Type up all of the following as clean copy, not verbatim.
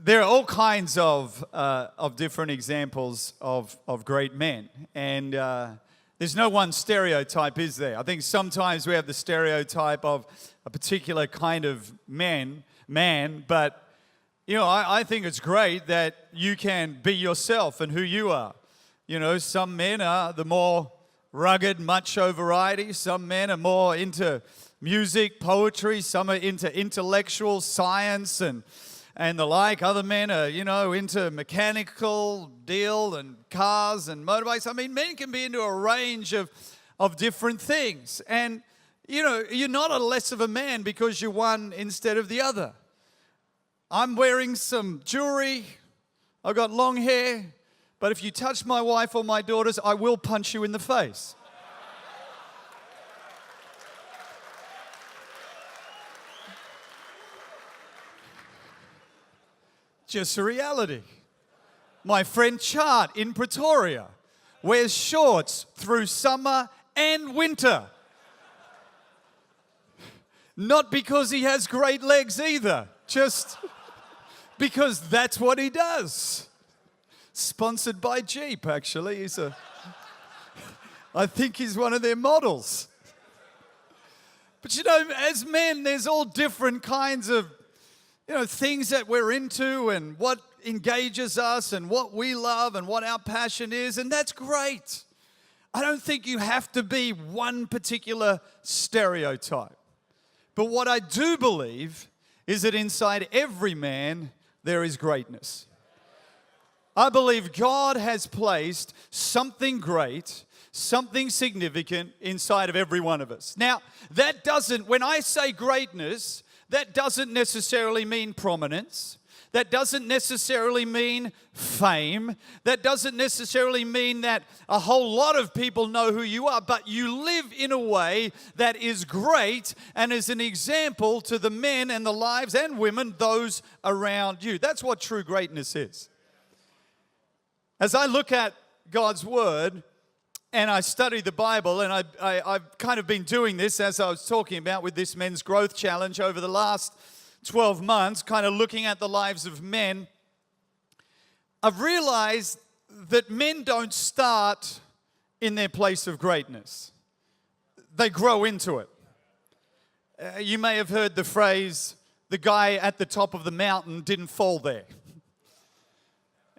There are all kinds of different examples of great men, and there's no one stereotype, is there? I think sometimes we have the stereotype of a particular kind of man, but you know, I think it's great that you can be yourself and who you are. You know, some men are the more rugged, macho variety. Some men are more into music, poetry. Some are into intellectual science and the like. Other men are, you know, into mechanical deal and cars and motorbikes. I mean, men can be into a range of different things. And, you know, you're not a less of a man because you're one instead of the other. I'm wearing some jewelry. I've got long hair. But if you touch my wife or my daughters, I will punch you in the face. Just a reality. My friend Chart in Pretoria wears shorts through summer and winter. Not because he has great legs either, just because that's what he does. Sponsored by Jeep, actually. I think he's one of their models. But you know, as men, there's all different kinds of, you know, things that we're into and what engages us and what we love and what our passion is, and that's great. I don't think you have to be one particular stereotype. But what I do believe is that inside every man, there is greatness. I believe God has placed something great, something significant inside of every one of us. Now, that doesn't, when I say greatness, that doesn't necessarily mean prominence. That doesn't necessarily mean fame. That doesn't necessarily mean that a whole lot of people know who you are, but you live in a way that is great and is an example to the men and the lives and women, those around you. That's what true greatness is. As I look at God's Word and I study the Bible, and I've kind of been doing this as I was talking about with this Men's Growth Challenge over the last 12 months, kind of looking at the lives of men, I've realized that men don't start in their place of greatness. They grow into it. You may have heard the phrase, the guy at the top of the mountain didn't fall there.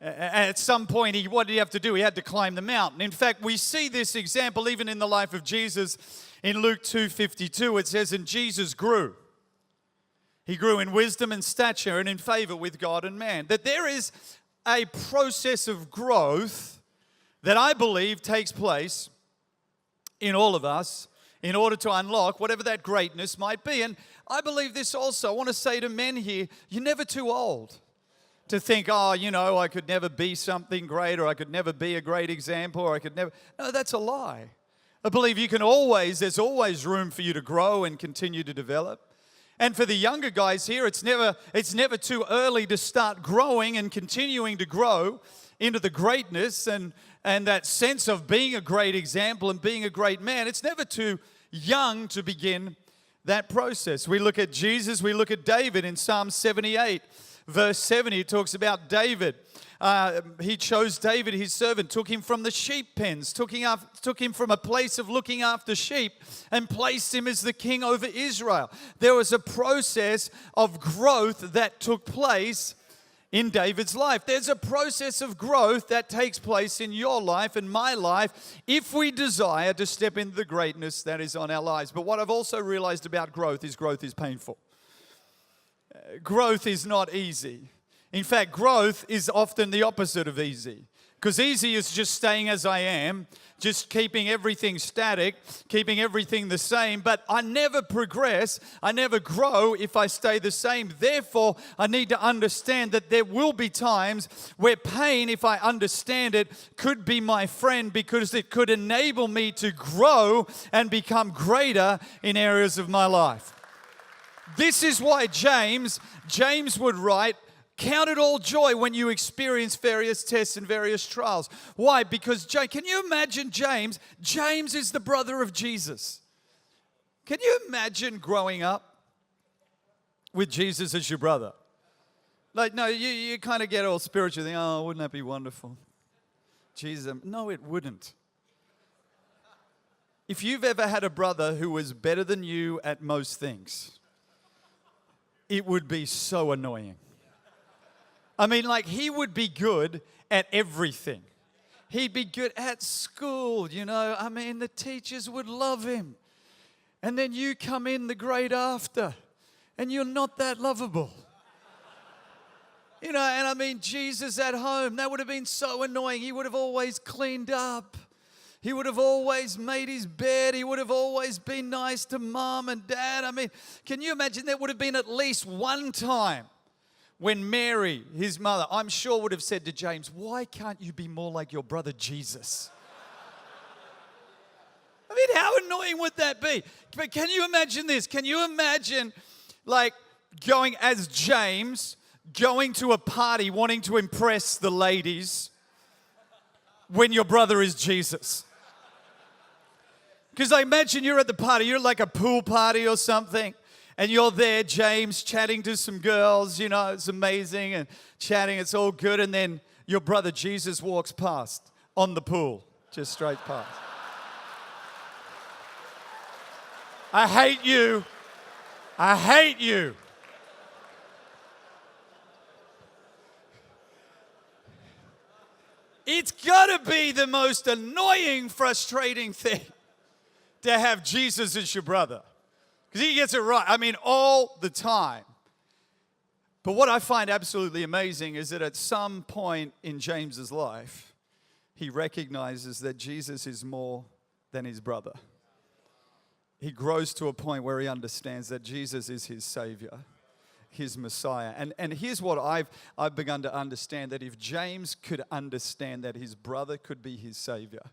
At some point, what did he have to do? He had to climb the mountain. In fact, we see this example even in the life of Jesus. In Luke 2:52, it says, and Jesus grew. He grew in wisdom and stature and in favor with God and man. That there is a process of growth that I believe takes place in all of us in order to unlock whatever that greatness might be. And I believe this also. I want to say to men here, you're never too old to think, oh, you know, I could never be something great, or I could never be a great example, or I could never. No, that's a lie. I believe there's always room for you to grow and continue to develop. And for the younger guys here, it's never too early to start growing and continuing to grow into the greatness and that sense of being a great example and being a great man. It's never too young to begin that process. We look at Jesus, we look at David in Psalm 78. Verse 70, it talks about David. He chose David, his servant, took him from the sheep pens, took him from a place of looking after sheep and placed him as the king over Israel. There was a process of growth that took place in David's life. There's a process of growth that takes place in your life and my life if we desire to step into the greatness that is on our lives. But what I've also realized about growth is painful. Growth is not easy. In fact, growth is often the opposite of easy. Because easy is just staying as I am, just keeping everything static, keeping everything the same. But I never progress, I never grow if I stay the same. Therefore, I need to understand that there will be times where pain, if I understand it, could be my friend because it could enable me to grow and become greater in areas of my life. This is why James would write, count it all joy when you experience various tests and various trials. Why? Because, can you imagine James? James is the brother of Jesus. Can you imagine growing up with Jesus as your brother? Like, no, you kind of get all spiritual, think, oh, wouldn't that be wonderful? Jesus, no, it wouldn't. If you've ever had a brother who was better than you at most things, it would be so annoying. I mean, like, he would be good at everything. He'd be good at school, you know. I mean, the teachers would love him. And then you come in the grade after, and you're not that lovable. You know, and I mean, Jesus at home, that would have been so annoying. He would have always cleaned up. He would have always made his bed. He would have always been nice to mom and dad. I mean, can you imagine there would have been at least one time when Mary, his mother, I'm sure would have said to James, why can't you be more like your brother Jesus? I mean, how annoying would that be? But can you imagine this? Can you imagine, like, going as James, going to a party wanting to impress the ladies when your brother is Jesus? Because I imagine you're at the party, you're at like a pool party or something, and you're there, James, chatting to some girls, you know, it's amazing, and chatting, it's all good, and then your brother Jesus walks past on the pool, just straight past. I hate you. I hate you. It's got to be the most annoying, frustrating thing to have Jesus as your brother. Because he gets it right. I mean, all the time. But what I find absolutely amazing is that at some point in James's life, he recognizes that Jesus is more than his brother. He grows to a point where he understands that Jesus is his Savior, his Messiah. And here's what I've begun to understand, that if James could understand that his brother could be his Savior,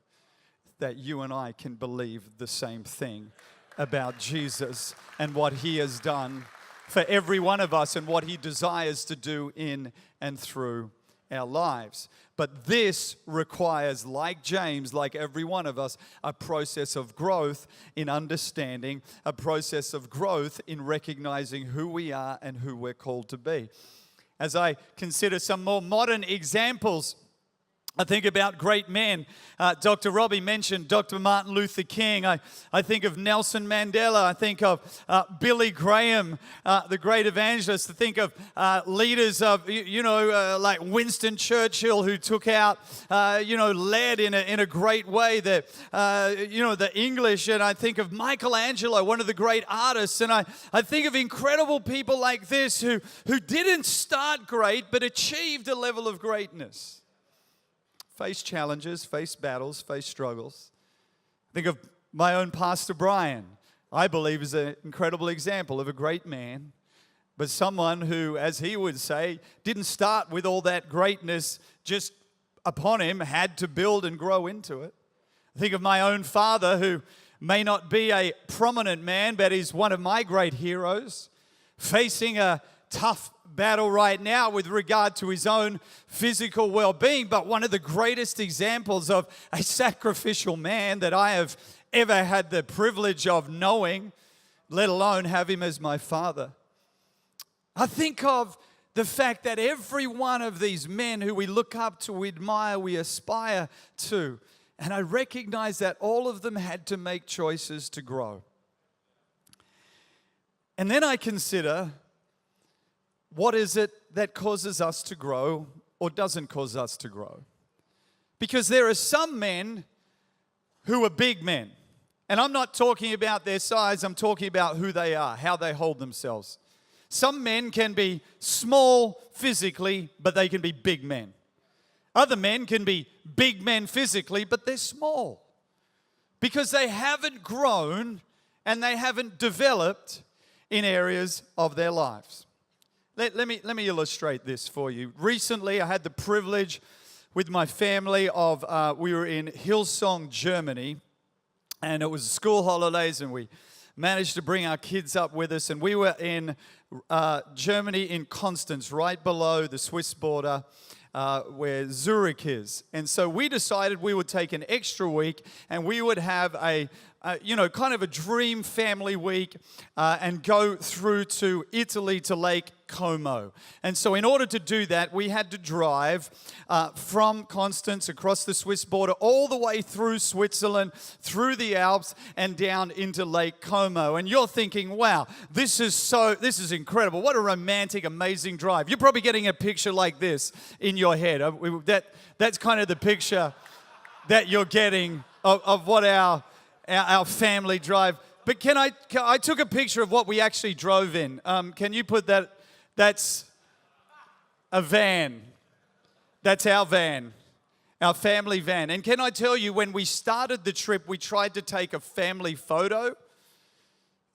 that you and I can believe the same thing about Jesus and what he has done for every one of us and what he desires to do in and through our lives. But this requires, like James, like every one of us, a process of growth in understanding, a process of growth in recognizing who we are and who we're called to be. As I consider some more modern examples, I think about great men. Dr. Robbie mentioned Dr. Martin Luther King. I think of Nelson Mandela. I think of Billy Graham, the great evangelist. I think of leaders of, like Winston Churchill, who took out, led in a great way the English. And I think of Michelangelo, one of the great artists. And I think of incredible people like this who didn't start great, but achieved a level of greatness. Face challenges, face battles, face struggles. Think of my own Pastor Brian. I believe is an incredible example of a great man, but someone who, as he would say, didn't start with all that greatness just upon him, had to build and grow into it. Think of my own father, who may not be a prominent man, but is one of my great heroes, facing a tough battle right now with regard to his own physical well-being, but one of the greatest examples of a sacrificial man that I have ever had the privilege of knowing, let alone have him as my father. I think of the fact that every one of these men who we look up to, we admire, we aspire to, and I recognize that all of them had to make choices to grow. And then I consider, what is it that causes us to grow or doesn't cause us to grow? Because there are some men who are big men. And I'm not talking about their size, I'm talking about who they are, how they hold themselves. Some men can be small physically, but they can be big men. Other men can be big men physically, but they're small. Because they haven't grown and they haven't developed in areas of their lives. Let me illustrate this for you. Recently, I had the privilege with my family of, we were in Hillsong, Germany, and it was school holidays, and we managed to bring our kids up with us, and we were in Germany, in Constance, right below the Swiss border, where Zurich is. And so we decided we would take an extra week, and we would have a kind of a dream family week and go through to Italy to Lake Como. And so in order to do that, we had to drive from Constance across the Swiss border all the way through Switzerland, through the Alps, and down into Lake Como. And you're thinking, wow, this is incredible. What a romantic, amazing drive. You're probably getting a picture like this in your head. That's kind of the picture that you're getting of what our family drive. But I took a picture of what we actually drove in. Can you put that? That's a van. That's our van, our family van. And can I tell you, when we started the trip, we tried to take a family photo. It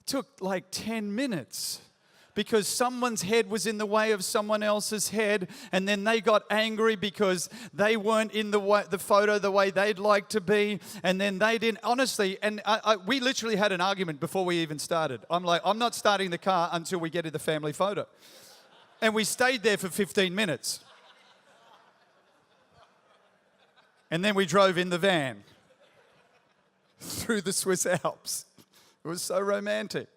took like 10 minutes. Because someone's head was in the way of someone else's head, and then they got angry because they weren't in the photo the way they'd like to be, and then they didn't. Honestly, and we literally had an argument before we even started. I'm like, I'm not starting the car until we get to the family photo. And we stayed there for 15 minutes. And then we drove in the van through the Swiss Alps. It was so romantic.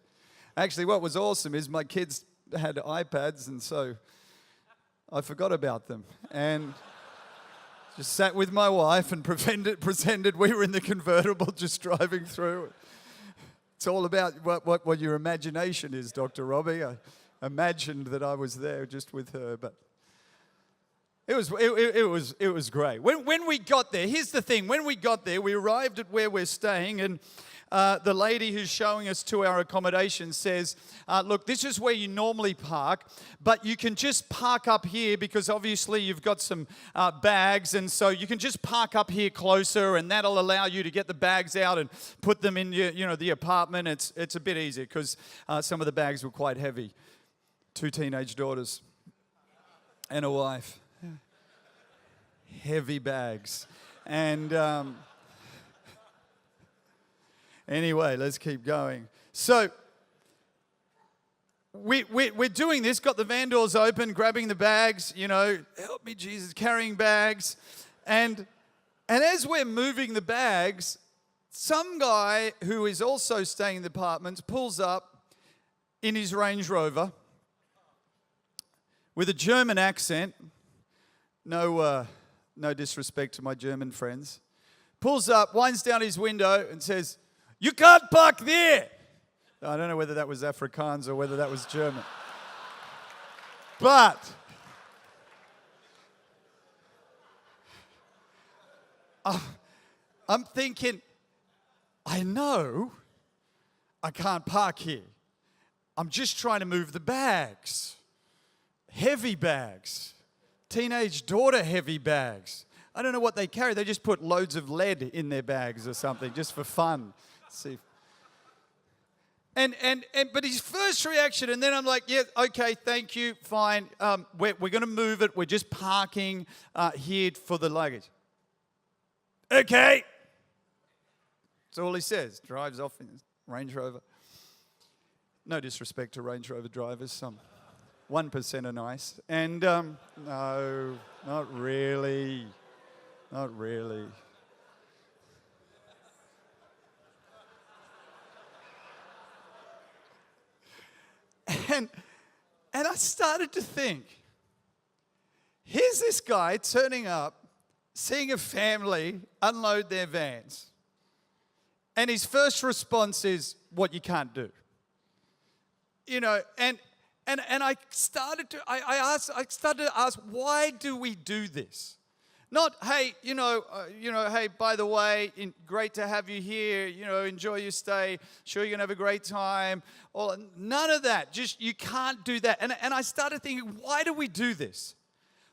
Actually, what was awesome is my kids had iPads, and so I forgot about them. And just sat with my wife and pretended we were in the convertible just driving through. It's all about what your imagination is, Dr. Robbie. I imagined that I was there just with her, but it was great. When we got there, here's the thing. When we got there, we arrived at where we're staying, and the lady who's showing us to our accommodation says, look, this is where you normally park, but you can just park up here because obviously you've got some bags, and so you can just park up here closer, and that'll allow you to get the bags out and put them in the apartment. It's a bit easier because some of the bags were quite heavy. 2 teenage daughters and a wife. Heavy bags. And anyway, let's keep going. So we're doing this, got the van doors open, grabbing the bags, help me Jesus, carrying bags. And as we're moving the bags, some guy who is also staying in the apartments pulls up in his Range Rover with a German accent. No disrespect to my German friends. Pulls up, winds down his window and says, "You can't park there." I don't know whether that was Afrikaans or whether that was German. But I'm thinking, I know I can't park here. I'm just trying to move the bags. Heavy bags. Teenage daughter heavy bags. I don't know what they carry. They just put loads of lead in their bags or something just for fun. See. But his first reaction, and then I'm like, yeah, okay, thank you, fine. We're going to move it. We're just parking here for the luggage. Okay. That's all he says. Drives off in his Range Rover. No disrespect to Range Rover drivers. Some 1% are nice. And no, not really. Not really. And I started to think, here's this guy turning up, seeing a family unload their vans. And his first response is, what you can't do. And I started to ask, why do we do this? Not, hey, hey, by the way, great to have you here. Enjoy your stay. Sure, you're gonna have a great time. Or none of that. Just you can't do that. And I started thinking, why do we do this?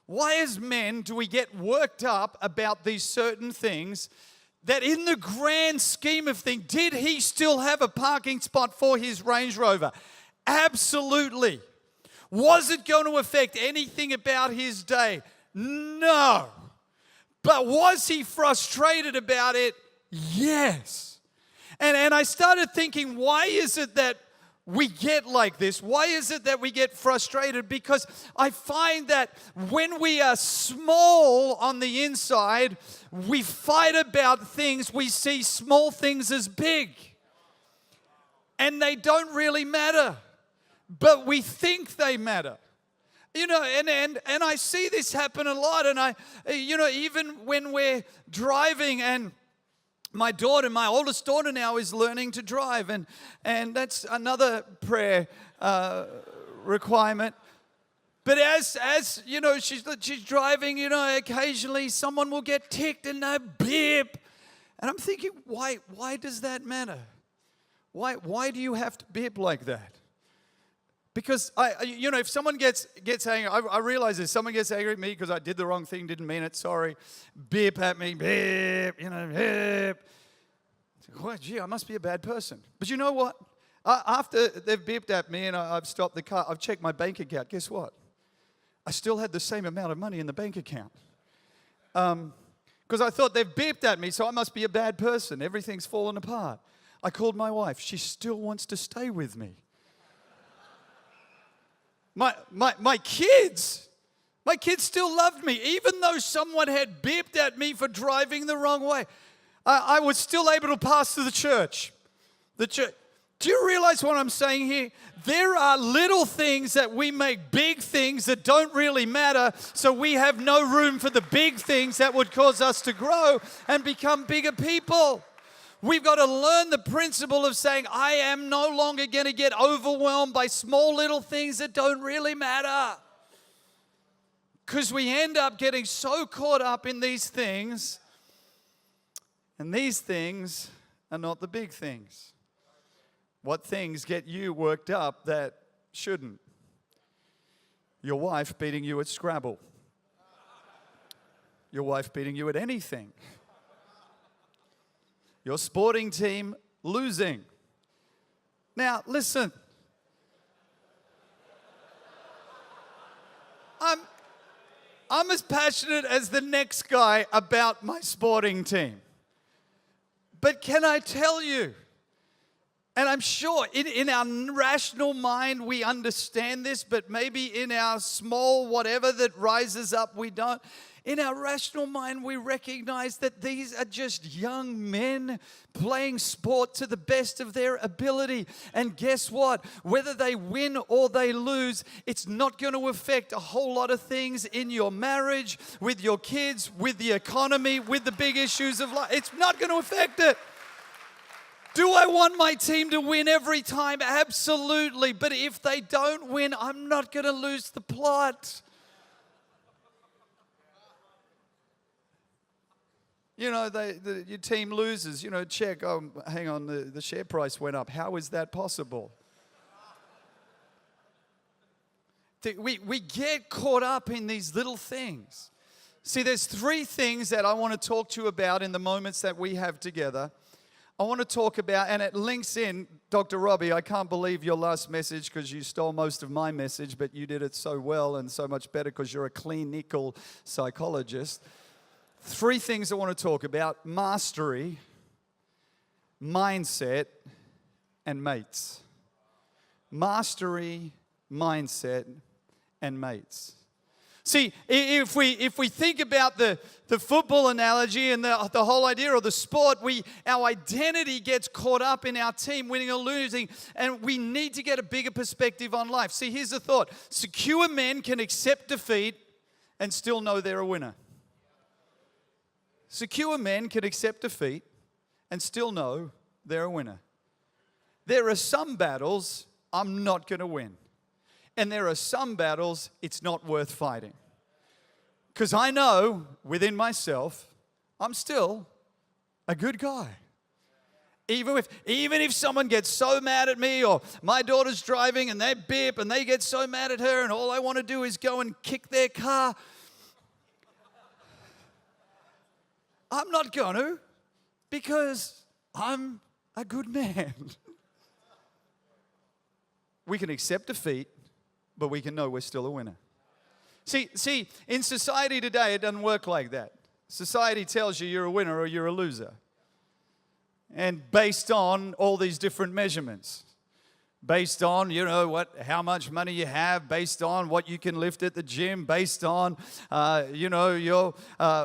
Why, as men, do we get worked up about these certain things? That in the grand scheme of things, did he still have a parking spot for his Range Rover? Absolutely. Was it going to affect anything about his day? No. But was he frustrated about it? Yes. And I started thinking, why is it that we get like this? Why is it that we get frustrated? Because I find that when we are small on the inside, we fight about things. We see small things as big. and they don't really matter, but we think they matter. You know, and I see this happen a lot, and even when we're driving, and my oldest daughter now is learning to drive, and that's another prayer requirement. But as you know, she's driving, you know, occasionally someone will get ticked and they beep. And I'm thinking, why does that matter? Why do you have to beep like that? Because if someone gets angry, I realize this. Someone gets angry at me because I did the wrong thing, didn't mean it, sorry. Beep at me, beep, beep. Well, gee, I must be a bad person. But you know what? After they've beeped at me and I've stopped the car, I've checked my bank account. Guess what? I still had the same amount of money in the bank account. Because I thought they've beeped at me, so I must be a bad person. Everything's fallen apart. I called my wife. She still wants to stay with me. My kids still loved me. Even though someone had beeped at me for driving the wrong way, I was still able to pass to the church. Do you realize what I'm saying here? There are little things that we make big things that don't really matter, so we have no room for the big things that would cause us to grow and become bigger people. We've got to learn the principle of saying, I am no longer going to get overwhelmed by small little things that don't really matter. Because we end up getting so caught up in these things, and these things are not the big things. What things get you worked up that shouldn't? Your wife beating you at Scrabble. Your wife beating you at anything. Your sporting team losing. Now, listen. I'm as passionate as the next guy about my sporting team. But can I tell you, and I'm sure in our rational mind we understand this, but maybe in our small whatever that rises up we don't. In our rational mind we recognize that these are just young men playing sport to the best of their ability. And guess what? Whether they win or they lose, it's not going to affect a whole lot of things in your marriage, with your kids, with the economy, with the big issues of life. It's not going to affect it. Do I want my team to win every time? Absolutely. But if they don't win, I'm not going to lose the plot. You know, your team loses, check, oh, hang on, the share price went up. How is that possible? We get caught up in these little things. See, there's 3 things that I want to talk to you about in the moments that we have together. I want to talk about, and it links in, Dr. Robbie, I can't believe your last message because you stole most of my message, but you did it so well and so much better because you're a clinical psychologist. 3 things I want to talk about: mastery, mindset, and mates. Mastery, mindset, and mates. See, if we think about the football analogy and the whole idea of the sport, our identity gets caught up in our team winning or losing, and we need to get a bigger perspective on life. See, here's the thought. Secure men can accept defeat and still know they're a winner. Secure men can accept defeat and still know they're a winner. There are some battles I'm not going to win. And there are some battles it's not worth fighting. Because I know within myself, I'm still a good guy. Even if someone gets so mad at me, or my daughter's driving and they beep and they get so mad at her and all I want to do is go and kick their car, I'm not going to, because I'm a good man. We can accept defeat, but we can know we're still a winner. See, in society today, it doesn't work like that. Society tells you you're a winner or you're a loser. And based on all these different measurements. based on, how much money you have, based on what you can lift at the gym, based on, your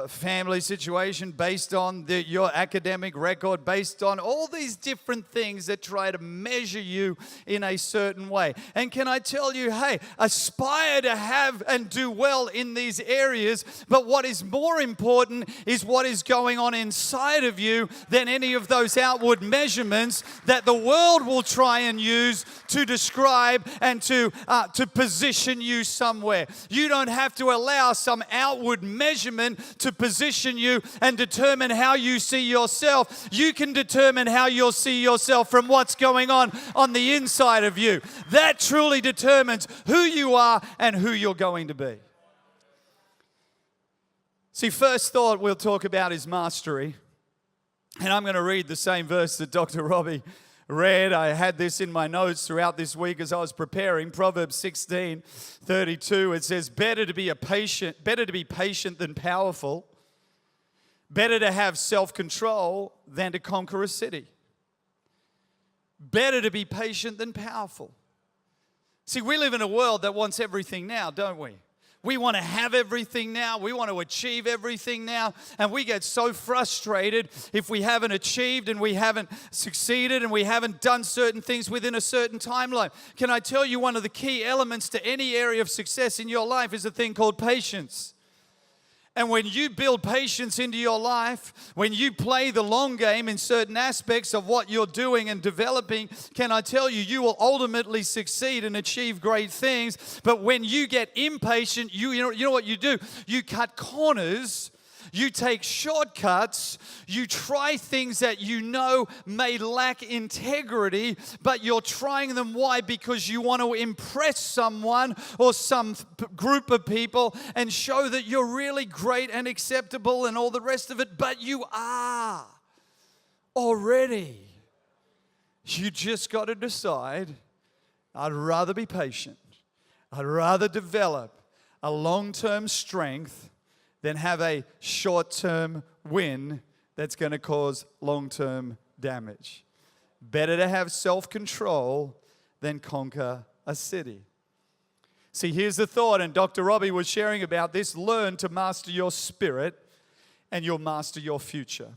family situation, based on your academic record, based on all these different things that try to measure you in a certain way. And can I tell you, hey, aspire to have and do well in these areas, but what is more important is what is going on inside of you than any of those outward measurements that the world will try and use to describe and to position you somewhere. You don't have to allow some outward measurement to position you and determine how you see yourself. You can determine how you'll see yourself from what's going on the inside of you. That truly determines who you are and who you're going to be. See, first thought we'll talk about is mastery. And I'm going to read the same verse that Dr. Robbie read. I had this in my notes throughout this week as I was preparing. Proverbs 16:32. It says, better to be patient than powerful. Better to have self-control than to conquer a city. Better to be patient than powerful. See, we live in a world that wants everything now, don't we? We want to have everything now. We want to achieve everything now. And we get so frustrated if we haven't achieved and we haven't succeeded and we haven't done certain things within a certain timeline. Can I tell you, one of the key elements to any area of success in your life is a thing called patience. And when you build patience into your life, when you play the long game in certain aspects of what you're doing and developing, can I tell you, you will ultimately succeed and achieve great things. But when you get impatient, you know what you do? You cut corners. You take shortcuts, you try things that you know may lack integrity, but you're trying them. Why? Because you want to impress someone or some group of people and show that you're really great and acceptable and all the rest of it, but you are already. You just got to decide, I'd rather be patient. I'd rather develop a long-term strength than have a short-term win that's going to cause long-term damage. Better to have self-control than conquer a city. See, here's the thought, and Dr. Robbie was sharing about this. Learn to master your spirit, and you'll master your future.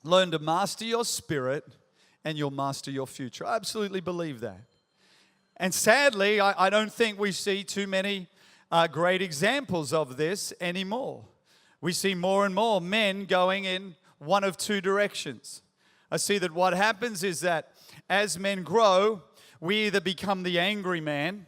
Learn to master your spirit, and you'll master your future. I absolutely believe that. And sadly, I don't think we see too many great examples of this anymore. We see more and more men going in one of two directions. I see that what happens is that as men grow, we either become the angry man,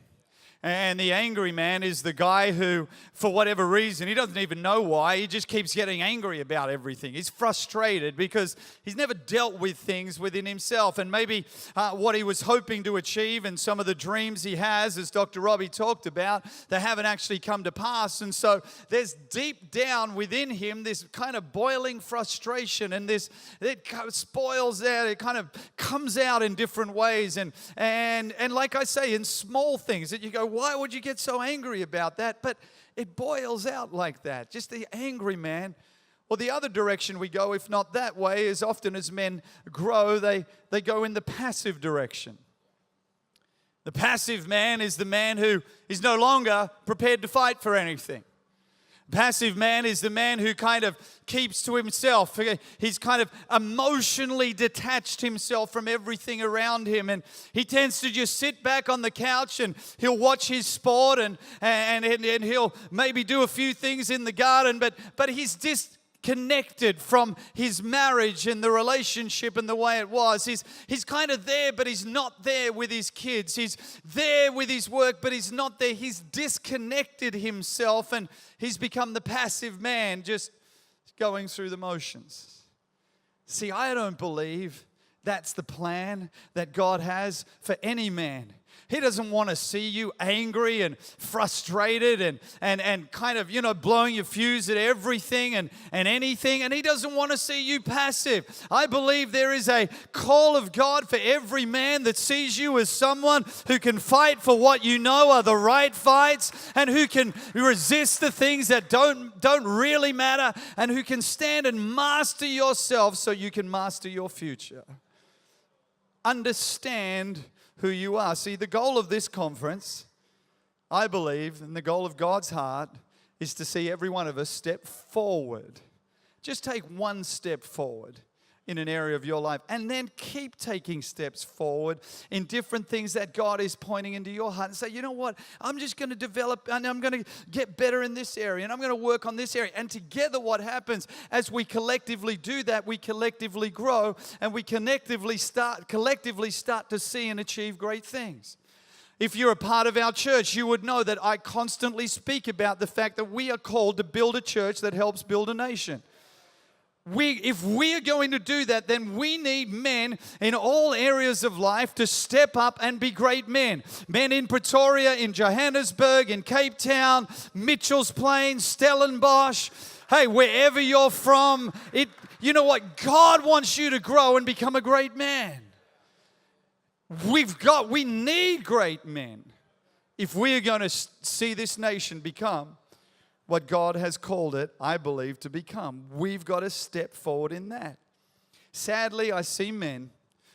and the angry man is the guy who, for whatever reason, he doesn't even know why, he just keeps getting angry about everything. He's frustrated because he's never dealt with things within himself. And maybe what he was hoping to achieve and some of the dreams he has, as Dr. Robbie talked about, they haven't actually come to pass. And so there's deep down within him this kind of boiling frustration, and it spoils out, it kind of comes out in different ways. And like I say, in small things that you go, why would you get so angry about that? But it boils out like that. Just the angry man. Or the other direction we go, if not that way, is often as men grow, they go in the passive direction. The passive man is the man who is no longer prepared to fight for anything. Passive man is the man who kind of keeps to himself. He's kind of emotionally detached himself from everything around him, and he tends to just sit back on the couch and he'll watch his sport and he'll maybe do a few things in the garden, but he's disconnected from his marriage and the relationship and the way it was. He's kind of there, but he's not there with his kids. He's there with his work, but he's not there. He's disconnected himself, and he's become the passive man, just going through the motions. See, I don't believe that's the plan that God has for any man. He doesn't want to see you angry and frustrated and kind of, blowing your fuse at everything and anything. And he doesn't want to see you passive. I believe there is a call of God for every man that sees you as someone who can fight for what you know are the right fights, and who can resist the things that don't really matter, and who can stand and master yourself so you can master your future. Understand who you are. See, the goal of this conference, I believe, and the goal of God's heart, is to see every one of us step forward. Just take one step forward in an area of your life, and then keep taking steps forward in different things that God is pointing into your heart, and say, you know what, I'm just going to develop, and I'm going to get better in this area, and I'm going to work on this area. And together what happens as we collectively do that, we collectively grow, and we collectively start to see and achieve great things. If you're a part of our church, you would know that I constantly speak about the fact that we are called to build a church that helps build a nation. If we are going to do that, then we need men in all areas of life to step up and be great men. Men in Pretoria, in Johannesburg, in Cape Town, Mitchell's Plain, Stellenbosch. Hey, wherever you're from, you know what? God wants you to grow and become a great man. We need great men if we are going to see this nation become what God has called it, I believe, to become. We've got to step forward in that. Sadly, I see men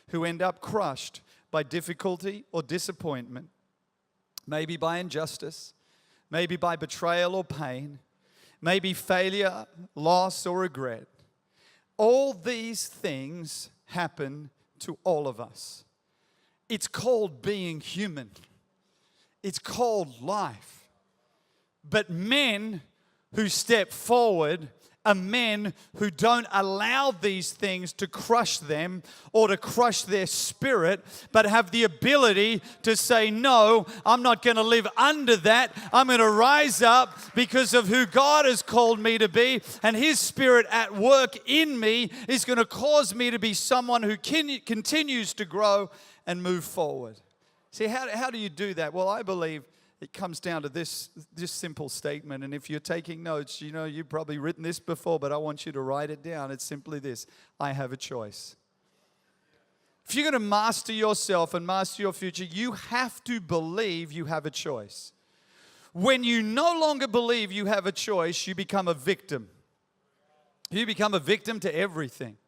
who end up crushed by difficulty or disappointment, maybe by injustice, maybe by betrayal or pain, maybe failure, loss, or regret. All these things happen to all of us. It's called being human. It's called life. But men who step forward are men who don't allow these things to crush them or to crush their spirit, but have the ability to say, no, I'm not going to live under that. I'm going to rise up because of who God has called me to be, and His Spirit at work in me is going to cause me to be someone who continues to grow and move forward. See, how do you do that? Well, I believe it comes down to this simple statement. And if you're taking notes, you know, you've probably written this before, but I want you to write it down. It's simply this: I have a choice. If you're going to master yourself and master your future, you have to believe you have a choice. When you no longer believe you have a choice, you become a victim. You become a victim to everything.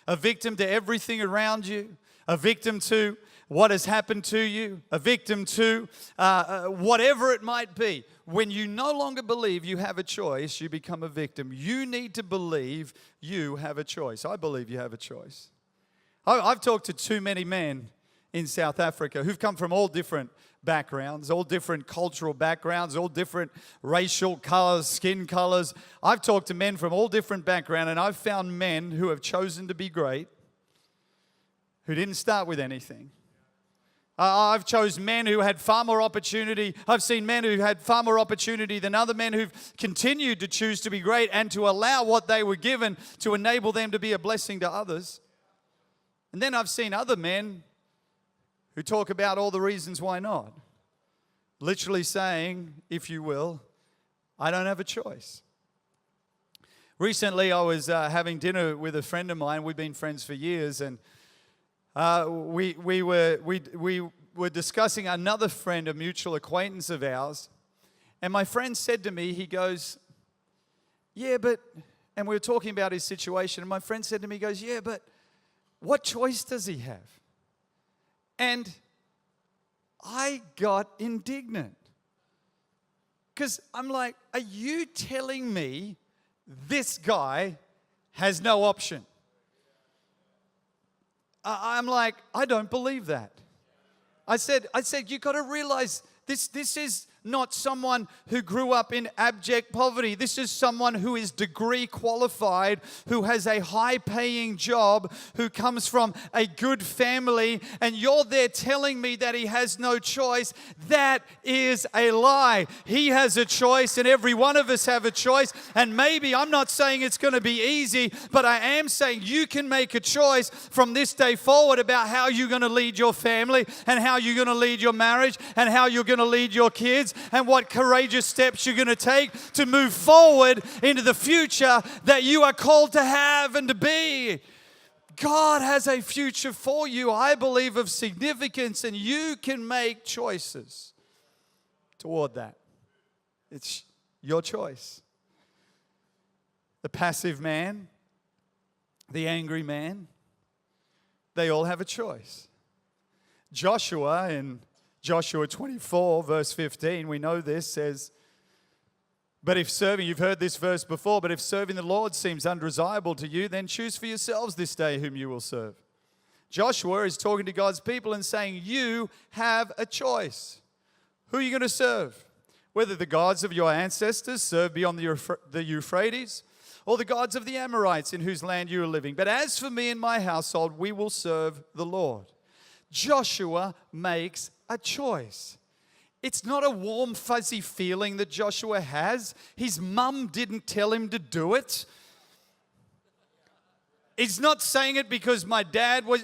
A victim to everything around you. A victim to what has happened to you, a victim to whatever it might be. When you no longer believe you have a choice, you become a victim. You need to believe you have a choice. I believe you have a choice. I've talked to too many men in South Africa who've come from all different backgrounds, all different cultural backgrounds, all different racial colors, skin colors. I've talked to men from all different backgrounds, and I've found men who have chosen to be great, who didn't start with anything. I've chosen men who had far more opportunity. I've seen men who had far more opportunity than other men who've continued to choose to be great and to allow what they were given to enable them to be a blessing to others. And then I've seen other men who talk about all the reasons why not. Literally saying, if you will, I don't have a choice. Recently, I was having dinner with a friend of mine. We've been friends for years, and we were discussing another friend, a mutual acquaintance of ours, and my friend said to me, he goes, and we were talking about his situation, and my friend said to me, he goes, yeah, but what choice does he have? And I got indignant, because I'm like, are you telling me this guy has no option? I'm like, I don't believe that. I said, you got to realize this is not someone who grew up in abject poverty. This is someone who is degree qualified, who has a high-paying job, who comes from a good family, and you're there telling me that he has no choice. That is a lie. He has a choice, and every one of us have a choice. And maybe, I'm not saying it's going to be easy, but I am saying you can make a choice from this day forward about how you're going to lead your family, and how you're going to lead your marriage, and how you're going to lead your kids, and what courageous steps you're going to take to move forward into the future that you are called to have and to be. God has a future for you, I believe, of significance, and you can make choices toward that. It's your choice. The passive man, the angry man, they all have a choice. Joshua in Joshua 24, verse 15, we know this, says, but if serving, you've heard this verse before, but if serving the Lord seems undesirable to you, then choose for yourselves this day whom you will serve. Joshua is talking to God's people and saying, you have a choice. Who are you going to serve? Whether the gods of your ancestors served beyond the Euphrates, or the gods of the Amorites in whose land you are living. But as for me and my household, we will serve the Lord. Joshua makes a choice. It's not a warm, fuzzy feeling that Joshua has. His mum didn't tell him to do it. He's not saying it because my dad was,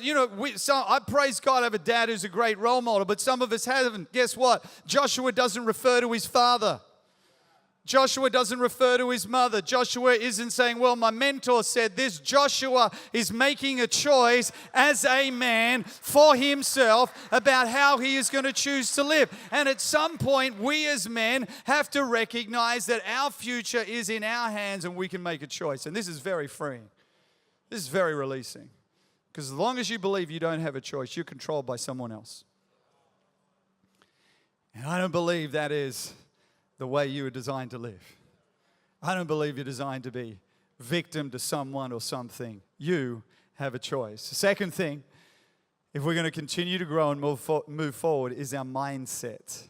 I praise God I have a dad who's a great role model, but some of us haven't. Guess what? Joshua doesn't refer to his father. Joshua doesn't refer to his mother. Joshua isn't saying, well, my mentor said this. Joshua is making a choice as a man for himself about how he is going to choose to live. And at some point, we as men have to recognize that our future is in our hands and we can make a choice. And this is very freeing. This is very releasing. Because as long as you believe you don't have a choice, you're controlled by someone else. And I don't believe that is the way you were designed to live. I don't believe you're designed to be victim to someone or something. You have a choice. The second thing, if we're going to continue to grow and move forward, is our mindset.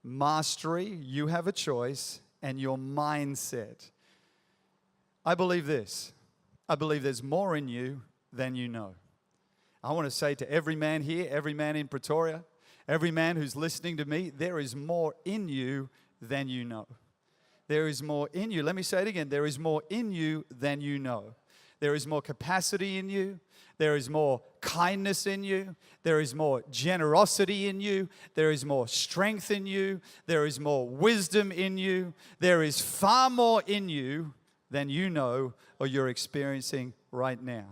Mastery, you have a choice, and your mindset. I believe this. I believe there's more in you than you know. I want to say to every man here, every man in Pretoria, every man who's listening to me, there is more in you than you know. There is more in you. Let me say it again. There is more in you than you know. There is more capacity in you. There is more kindness in you. There is more generosity in you. There is more strength in you. There is more wisdom in you. There is far more in you than you know or you're experiencing right now.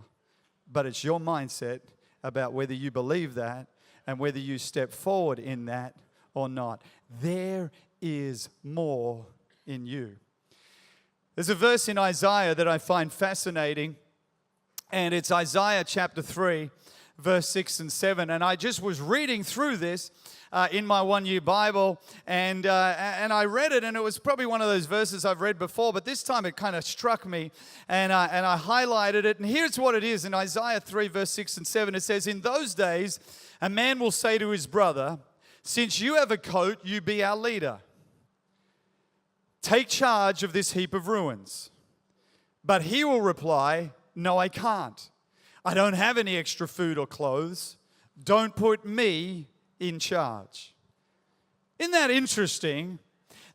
But it's your mindset about whether you believe that and whether you step forward in that or not. There is more in you. There's a verse in Isaiah that I find fascinating, and it's Isaiah chapter 3, verse 6 and 7. And I just was reading through this in my one-year Bible, and I read it, and it was probably one of those verses I've read before, but this time it kind of struck me, and I highlighted it. And here's what it is in Isaiah 3, verse 6 and 7. It says, in those days, a man will say to his brother, since you have a coat, you be our leader. Take charge of this heap of ruins. But he will reply, no, I can't. I don't have any extra food or clothes. Don't put me in charge. Isn't that interesting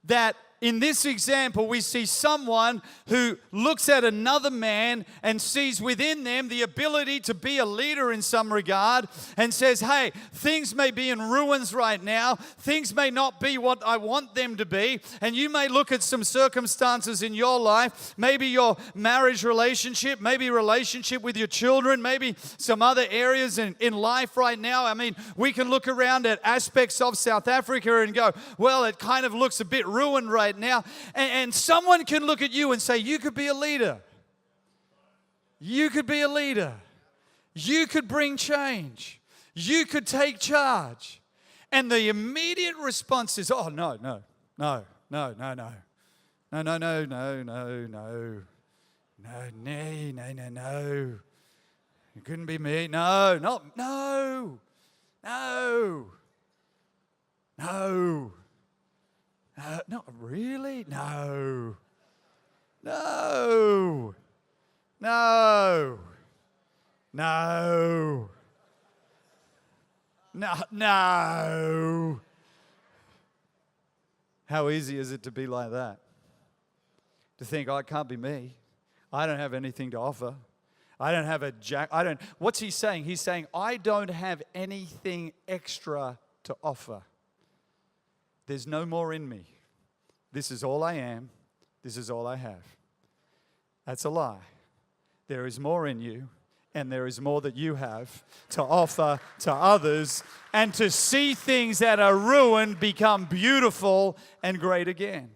that in this example we see someone who looks at another man and sees within them the ability to be a leader in some regard and says, hey, things may be in ruins right now. Things may not be what I want them to be. And you may look at some circumstances in your life, maybe your marriage relationship, maybe relationship with your children, maybe some other areas in life right now. I mean, we can look around at aspects of South Africa and go, well, it kind of looks a bit ruined right now, and someone can look at you and say, you could be a leader. You could be a leader. You could bring change. You could take charge. And the immediate response is, oh, no, no, no, no, no, no. No, no, no, no, no, no. No, no, no, no. It couldn't be me. No, not, no, no, no. Not really? No. No. No. No. No. No. How easy is it to be like that? To think, oh, it can't be me. I don't have anything to offer. I don't have what's he saying? He's saying, I don't have anything extra to offer. There's no more in me. This is all I am. This is all I have. That's a lie. There is more in you, and there is more that you have to offer to others, and to see things that are ruined become beautiful and great again.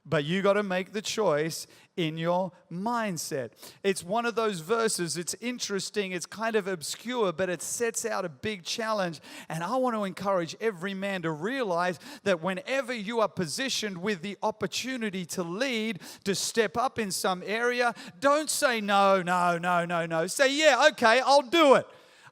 But you got to make the choice in your mindset. It's one of those verses, it's interesting, it's kind of obscure, but it sets out a big challenge. And I want to encourage every man to realize that whenever you are positioned with the opportunity to lead, to step up in some area, don't say no. Say, yeah, okay, I'll do it.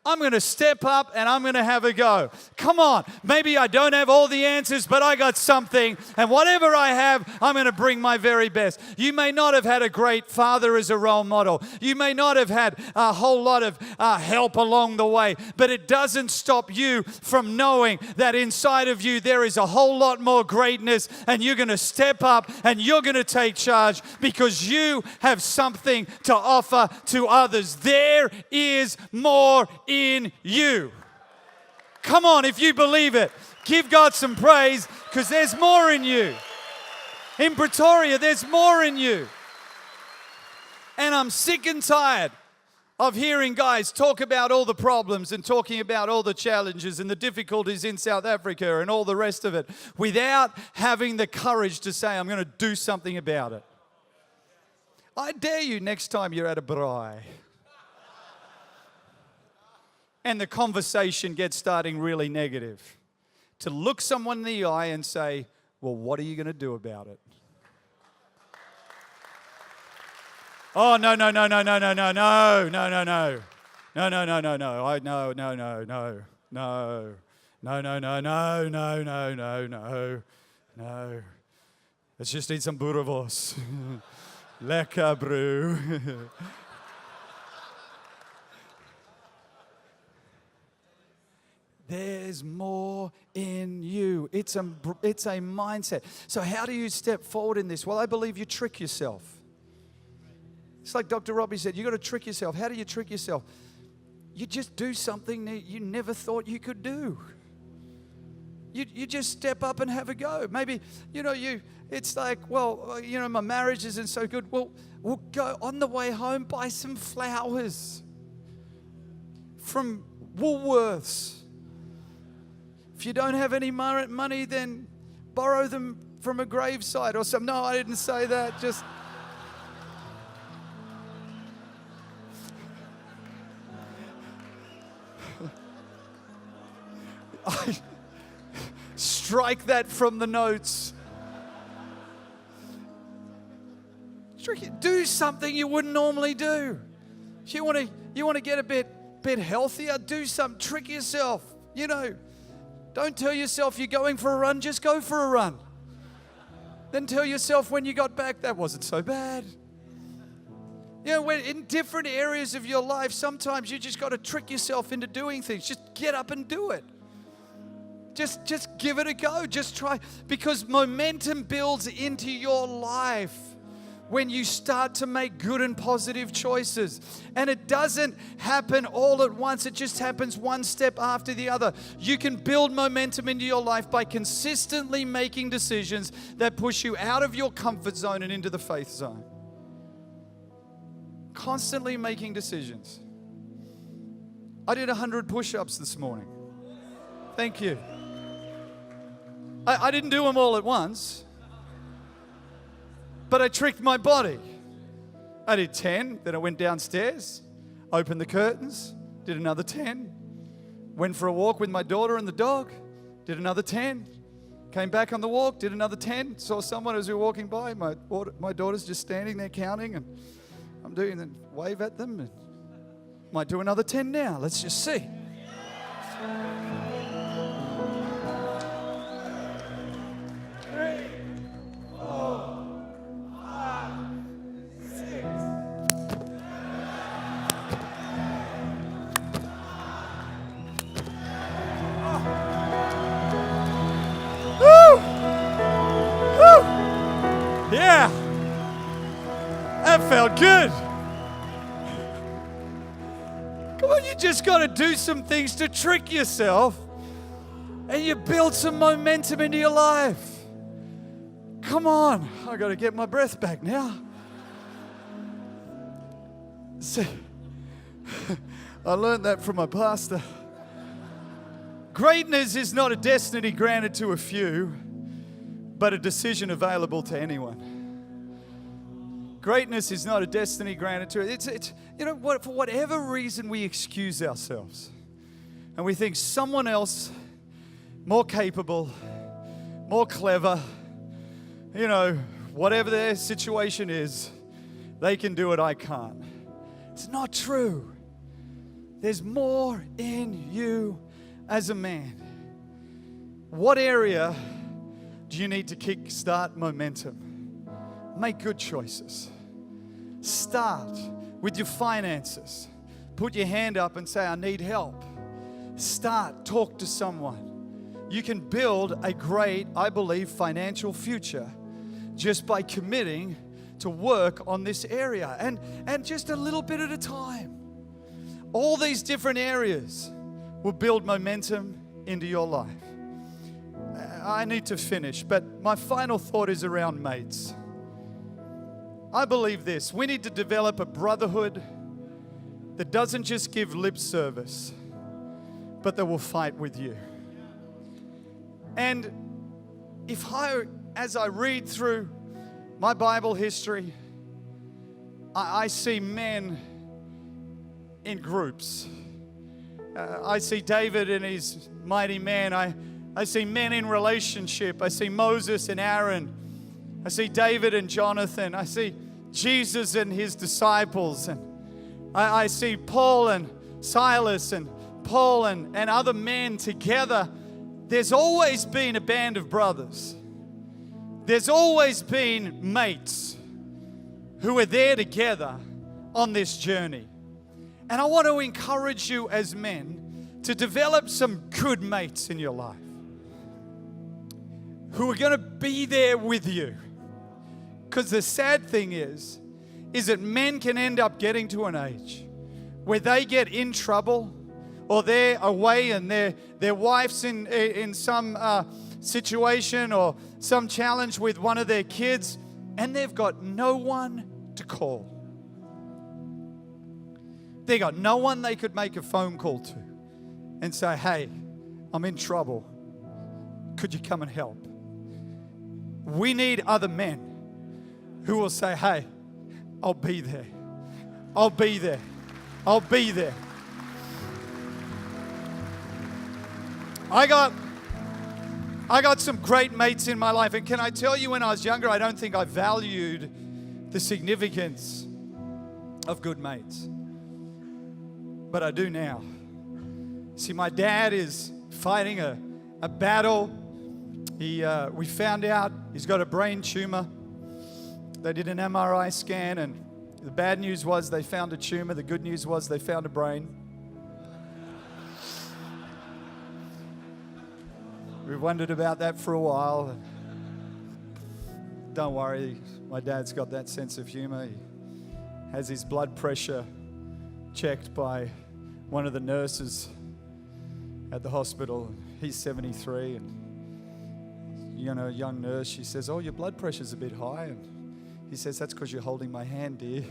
I'm going to step up and I'm going to have a go. Come on. Maybe I don't have all the answers, but I got something. And whatever I have, I'm going to bring my very best. You may not have had a great father as a role model. You may not have had a whole lot of help along the way. But it doesn't stop you from knowing that inside of you there is a whole lot more greatness. And you're going to step up and you're going to take charge because you have something to offer to others. There is more in you. Come on, if you believe it, give God some praise because there's more in you. In Pretoria, there's more in you. And I'm sick and tired of hearing guys talk about all the problems and talking about all the challenges and the difficulties in South Africa and all the rest of it without having the courage to say, I'm going to do something about it. I dare you next time you're at a braai and the conversation gets starting really negative, to look someone in the eye and say, well, what are you going to do about it? Oh, no. No. I no. Let's just eat some boerewors. Lekker brew. There's more in you. It's a mindset. So how do you step forward in this? Well, I believe you trick yourself. It's like Dr. Robbie said, you got to trick yourself. How do you trick yourself? You just do something that you never thought you could do. You just step up and have a go. Maybe, it's like, well, my marriage isn't so good. Well, we'll go on the way home, buy some flowers from Woolworths. If you don't have any money, then borrow them from a gravesite or something. No, I didn't say that. Just strike that from the notes. Do something you wouldn't normally do. If you want to get a bit healthier, do something. Trick yourself. Don't tell yourself you're going for a run, just go for a run. Then tell yourself when you got back, that wasn't so bad. When in different areas of your life, sometimes you just got to trick yourself into doing things. Just get up and do it. Just give it a go. Just try. Because momentum builds into your life when you start to make good and positive choices. And it doesn't happen all at once. It just happens one step after the other. You can build momentum into your life by consistently making decisions that push you out of your comfort zone and into the faith zone. Constantly making decisions. I did 100 push-ups this morning. Thank you. I didn't do them all at once. But I tricked my body. I did 10, then I went downstairs, opened the curtains, did another 10, went for a walk with my daughter and the dog, did another 10, came back on the walk, did another 10, saw someone as we were walking by, my daughter's just standing there counting, and I'm doing the wave at them, and might do another 10 now, let's just see. Yeah, that felt good. Come on, you just got to do some things to trick yourself and you build some momentum into your life. Come on, I got to get my breath back now. See, I learned that from my pastor. Greatness is not a destiny granted to a few, but a decision available to anyone. Greatness is not a destiny granted to it. It's for whatever reason we excuse ourselves and we think someone else more capable, more clever, whatever their situation is, they can do it, I can't. It's not true. There's more in you as a man. What area do you need to kickstart momentum? Make good choices. Start with your finances. Put your hand up and say, I need help. Start, talk to someone. You can build a great, I believe, financial future just by committing to work on this area and just a little bit at a time. All these different areas will build momentum into your life. I need to finish, but my final thought is around mates. I believe this. We need to develop a brotherhood that doesn't just give lip service, but that will fight with you. And as I read through my Bible history, I see men in groups. I see David and his mighty man. I see men in relationship. I see Moses and Aaron. I see David and Jonathan. I see Jesus and his disciples. And I see Paul and Silas and Paul and other men together. There's always been a band of brothers. There's always been mates who are there together on this journey. And I want to encourage you as men to develop some good mates in your life who are going to be there with you. Because the sad thing is that men can end up getting to an age where they get in trouble or they're away and their wife's in some situation or some challenge with one of their kids and they've got no one to call. They got no one they could make a phone call to and say, hey, I'm in trouble. Could you come and help? We need other men who will say, hey, I'll be there. I'll be there. I'll be there. I got some great mates in my life. And can I tell you, when I was younger, I don't think I valued the significance of good mates. But I do now. See, my dad is fighting a battle. We found out he's got a brain tumor. They did an MRI scan, and the bad news was they found a tumor. The good news was they found a brain. We wondered about that for a while. Don't worry, my dad's got that sense of humor. He has his blood pressure checked by one of the nurses at the hospital. He's 73, and a young nurse, she says, oh, your blood pressure's a bit high. And he says, that's because you're holding my hand, dear.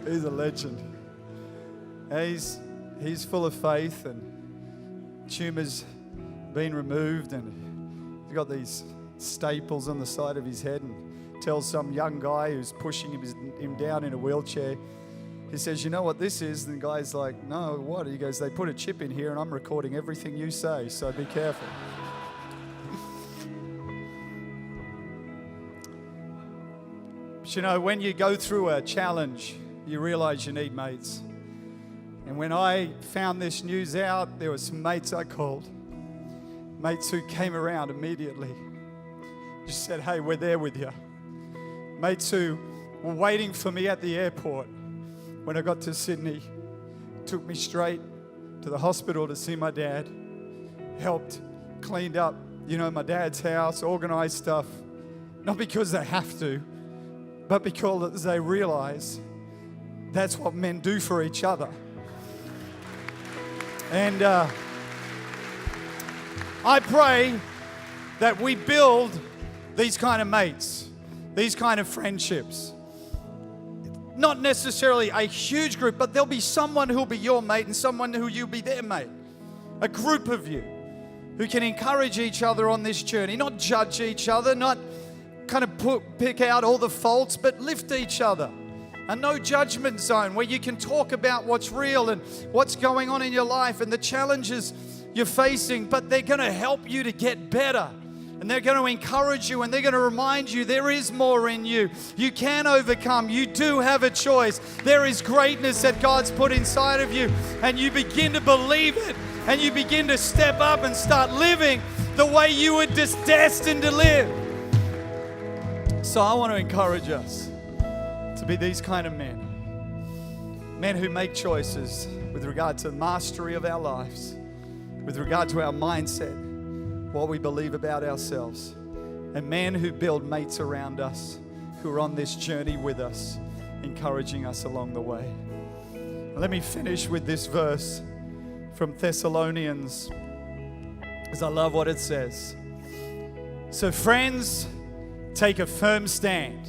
He's a legend. He's full of faith, and tumor's been removed, and he's got these staples on the side of his head, and tells some young guy who's pushing him down in a wheelchair. He says, you know what this is? And the guy's like, no, what? He goes, they put a chip in here and I'm recording everything you say, so be careful. But when you go through a challenge, you realize you need mates. And when I found this news out, there were some mates I called. Mates who came around immediately. Just said, hey, we're there with you. Mates who were waiting for me at the airport. When I got to Sydney, took me straight to the hospital to see my dad, helped, cleaned up, my dad's house, organized stuff, not because they have to, but because they realize that's what men do for each other. And I pray that we build these kind of mates, these kind of friendships. not necessarily a huge group, but there'll be someone who'll be your mate and someone who you'll be their mate. A group of you who can encourage each other on this journey, not judge each other, not kind of pick out all the faults, but lift each other. A no judgment zone where you can talk about what's real and what's going on in your life and the challenges you're facing, but they're going to help you to get better. And they're going to encourage you and they're going to remind you there is more in you. You can overcome. You do have a choice. There is greatness that God's put inside of you, and you begin to believe it and you begin to step up and start living the way you were just destined to live. So I want to encourage us to be these kind of men. Men who make choices with regard to the mastery of our lives, with regard to our mindset, what we believe about ourselves. And men who build mates around us, who are on this journey with us, encouraging us along the way. Let me finish with this verse from Thessalonians, because I love what it says. So friends, take a firm stand.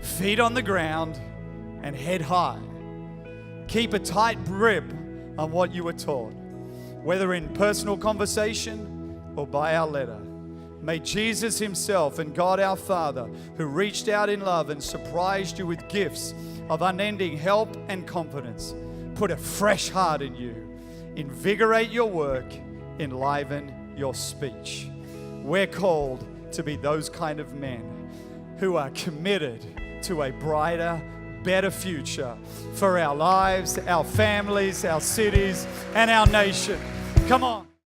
Feet on the ground and head high. Keep a tight grip on what you were taught, whether in personal conversation or by our letter. May Jesus himself and God our Father, who reached out in love and surprised you with gifts of unending help and confidence, put a fresh heart in you, invigorate your work, enliven your speech. We're called to be those kind of men who are committed to a brighter, better future for our lives, our families, our cities, and our nation. Come on.